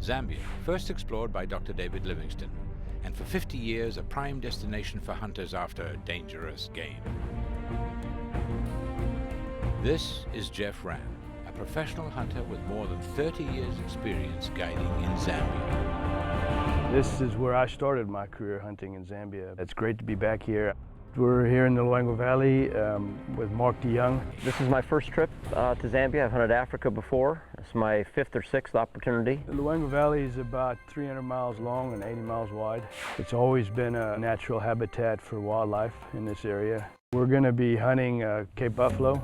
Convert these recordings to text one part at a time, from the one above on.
Zambia, first explored by Dr. David Livingstone, and for 50 years a prime destination for hunters after dangerous game. This is Jeff Rann, a professional hunter with more than 30 years' experience guiding in Zambia. This is where I started my career hunting in Zambia. It's great to be back here. We're here in the DeYoung Valley with DeYoung. This is my first trip to Zambia. I've hunted Africa before. It's my 5th or 6th opportunity. The DeYoung Valley is about 300 miles long and 80 miles wide. It's always been a natural habitat for wildlife in this area. We're going to be hunting Cape Buffalo.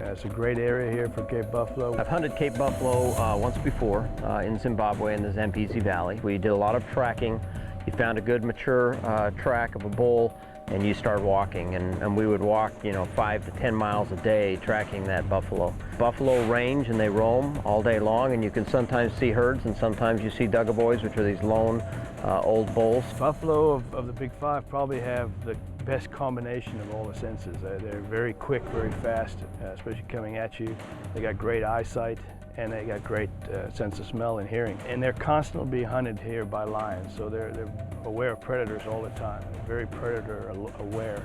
It's a great area here for Cape Buffalo. I've hunted Cape Buffalo once before in Zimbabwe in the Zambezi Valley. We did a lot of tracking. You found a good mature track of a bull, and you start walking, and we would walk, 5 to 10 miles a day tracking that buffalo. Buffalo range and they roam all day long, and you can sometimes see herds and sometimes you see duggaboys, which are these lone old bulls. Buffalo of the big five probably have the best combination of all the senses. They're very quick, very fast, especially coming at you. They got great eyesight, and they got great sense of smell and hearing. And they're constantly being hunted here by lions, so they're aware of predators all the time. They're very predator aware,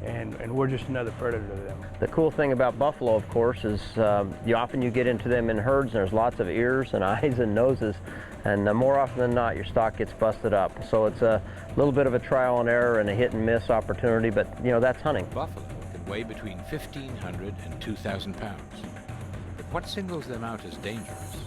and we're just another predator to them. The cool thing about buffalo, of course, is often you get into them in herds, and there's lots of ears and eyes and noses, and more often than not, your stock gets busted up. So it's a little bit of a trial and error and a hit and miss opportunity, but that's hunting. Buffalo can weigh between 1,500 and 2,000 pounds. What singles them out as dangerous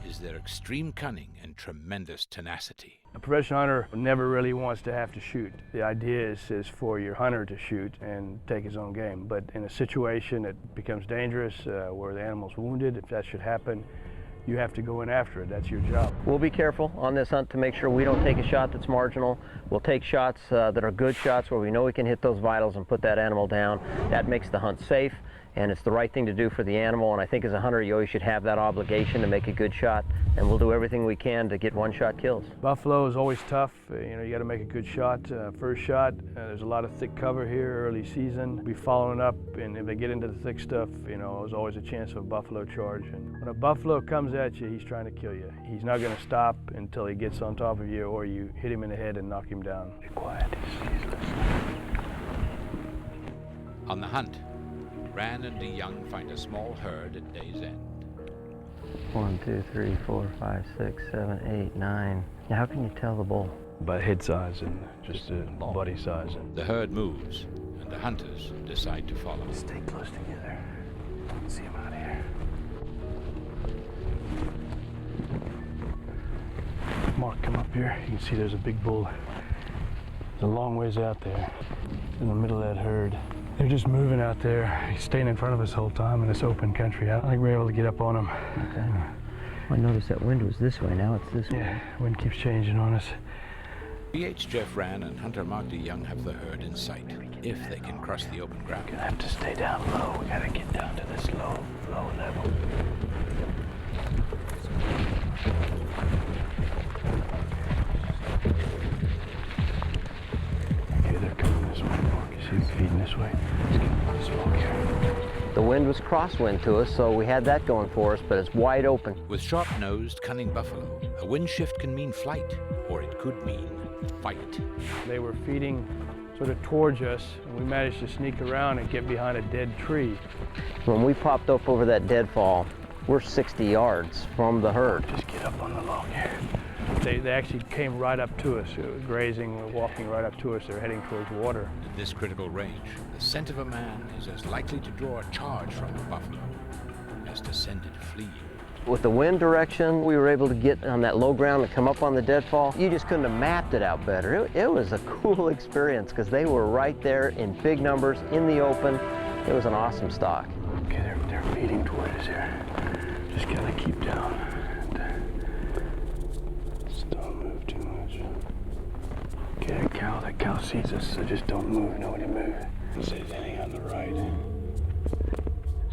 is their extreme cunning and tremendous tenacity. A professional hunter never really wants to have to shoot. The idea is for your hunter to shoot and take his own game. But in a situation that becomes dangerous, where the animal's wounded, if that should happen, you have to go in after it. That's your job. We'll be careful on this hunt to make sure we don't take a shot that's marginal. We'll take shots that are good shots where we know we can hit those vitals and put that animal down. That makes the hunt safe, and it's the right thing to do for the animal. And I think as a hunter, you always should have that obligation to make a good shot, and we'll do everything we can to get one-shot kills. Buffalo is always tough. You got to make a good shot. First shot, there's a lot of thick cover here early season. Be following up, and if they get into the thick stuff, there's always a chance of a buffalo charge. And when a buffalo comes at you, he's trying to kill you. He's not going to stop until he gets on top of you, or you hit him in the head and knock him down. Be quiet. He's listening. On the hunt, Rann and DeYoung find a small herd at day's end. 1, 2, 3, 4, 5, 6, 7, 8, 9. Now, how can you tell the bull? By head size and just body size. The herd moves, and the hunters decide to follow. Stay close together. See him out here. Mark, come up here. You can see there's a big bull. It's a long ways out there, in the middle of that herd. They're just moving out there. He's staying in front of us the whole time in this open country. I don't think we're able to get up on him. Okay. I noticed that wind was this way. Now it's this way. Yeah, wind keeps changing on us. PH Jeff Rann and hunter DeYoung have the herd in sight, if they can cross the open ground. We're gonna have to stay down low. We gotta get down to this low level. Okay, they're coming this way, Mark. You see feeding this way. Let's get a little smoke here. The wind was crosswind to us, so we had that going for us, but it's wide open. With sharp-nosed, cunning buffalo, a wind shift can mean flight, or it could mean fight. They were feeding sort of towards us, and we managed to sneak around and get behind a dead tree. When we popped up over that deadfall, we're 60 yards from the herd. Just get up on the log here. They actually came right up to us. It was grazing, walking right up to us. They're heading towards water. At this critical range, the scent of a man is as likely to draw a charge from a buffalo as to send it fleeing. With the wind direction, we were able to get on that low ground and come up on the deadfall. You just couldn't have mapped it out better. It was a cool experience because they were right there in big numbers in the open. It was an awesome stock. Okay, they're feeding toward us here. Just gotta keep down. Just don't move too much. Okay, that cow sees us, so just don't move. Nobody move. See if anything on the right.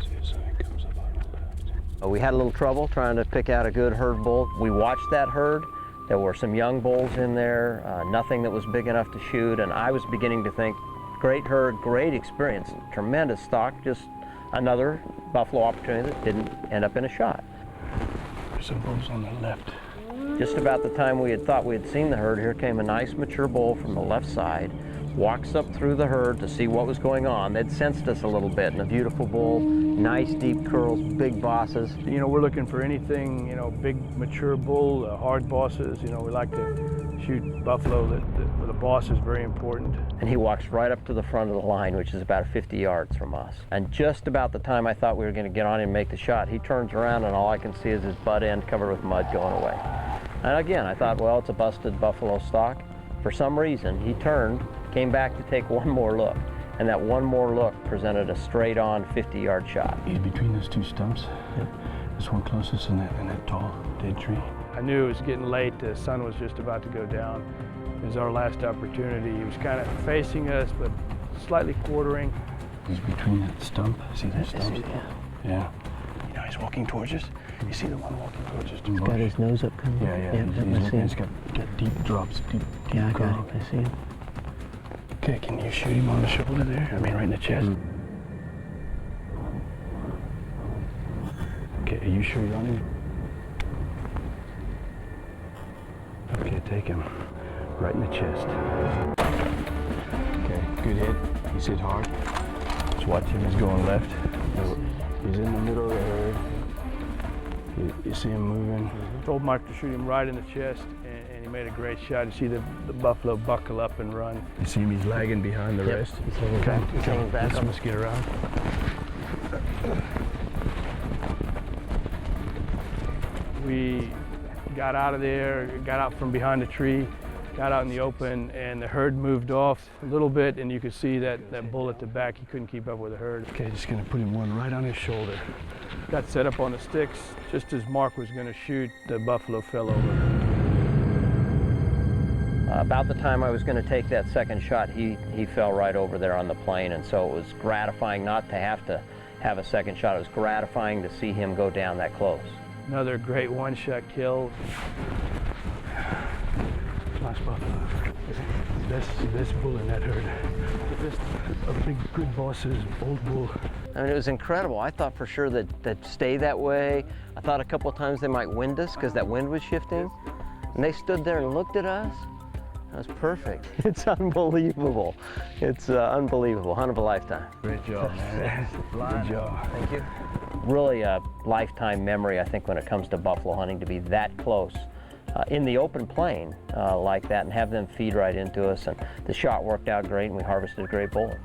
See if something comes up on the left. We had a little trouble trying to pick out a good herd bull. We watched that herd. There were some young bulls in there, nothing that was big enough to shoot, and I was beginning to think, great herd, great experience, tremendous stock, just another buffalo opportunity that didn't end up in a shot. There's some bulls on the left. Just about the time we had thought we had seen the herd, here came a nice mature bull from the left side, walks up through the herd to see what was going on. They'd sensed us a little bit, and a beautiful bull, nice deep curls, big bosses. You know, we're looking for anything, you know, big mature bull, hard bosses. You know, we like to shoot buffalo where the boss is very important. And he walks right up to the front of the line, which is about 50 yards from us. And just about the time I thought we were going to get on him and make the shot, he turns around and all I can see is his butt end covered with mud going away. And again, I thought, well, it's a busted buffalo stock. For some reason, he turned, came back to take one more look. And that one more look presented a straight-on 50-yard shot. He's between those two stumps. Yeah. This one closest and that tall dead tree. I knew it was getting late. The sun was just about to go down. It was our last opportunity. He was kind of facing us, but slightly quartering. He's between that stump. See that stump? Yeah. You know, he's walking towards us. You see the one walking towards us? He's got his nose up kind of. Yeah. He's got deep drops, deep Yeah, I curl. got him. I see him. Okay, can you shoot him on the shoulder there? I mean, right in the chest. Okay, are you sure you're on him? Okay, take him. Right in the chest. Okay, good hit. He's hit hard. Just watch him. He's going left. He's in the middle of the herd. You see him moving. Told Mark to shoot him right in the chest, and he made a great shot. You see the buffalo buckle up and run. You see him, he's lagging behind the rest. He's hanging back. He's hanging back. Let's get around. We got out of there, got out from behind the tree, got out in the open, and the herd moved off a little bit, and you could see that bull at the back. He couldn't keep up with the herd. Okay, just gonna put him one right on his shoulder. Got set up on the sticks. Just as Mark was going to shoot, the buffalo fell over. About the time I was going to take that second shot, he fell right over there on the plain, and so it was gratifying not to have a second shot. It was gratifying to see him go down that close. Another great one-shot kill. Last buffalo. The best bull in that herd. The best of big, good bosses, old bull. I mean, it was incredible. I thought for sure that stay that way. I thought a couple of times they might wind us because that wind was shifting. And they stood there and looked at us. That was perfect. It's unbelievable. It's unbelievable. Hunt of a lifetime. Great job, man. Good job. Thank you. Really a lifetime memory, I think, when it comes to buffalo hunting, to be that close in the open plain like that and have them feed right into us. And the shot worked out great and we harvested a great bull.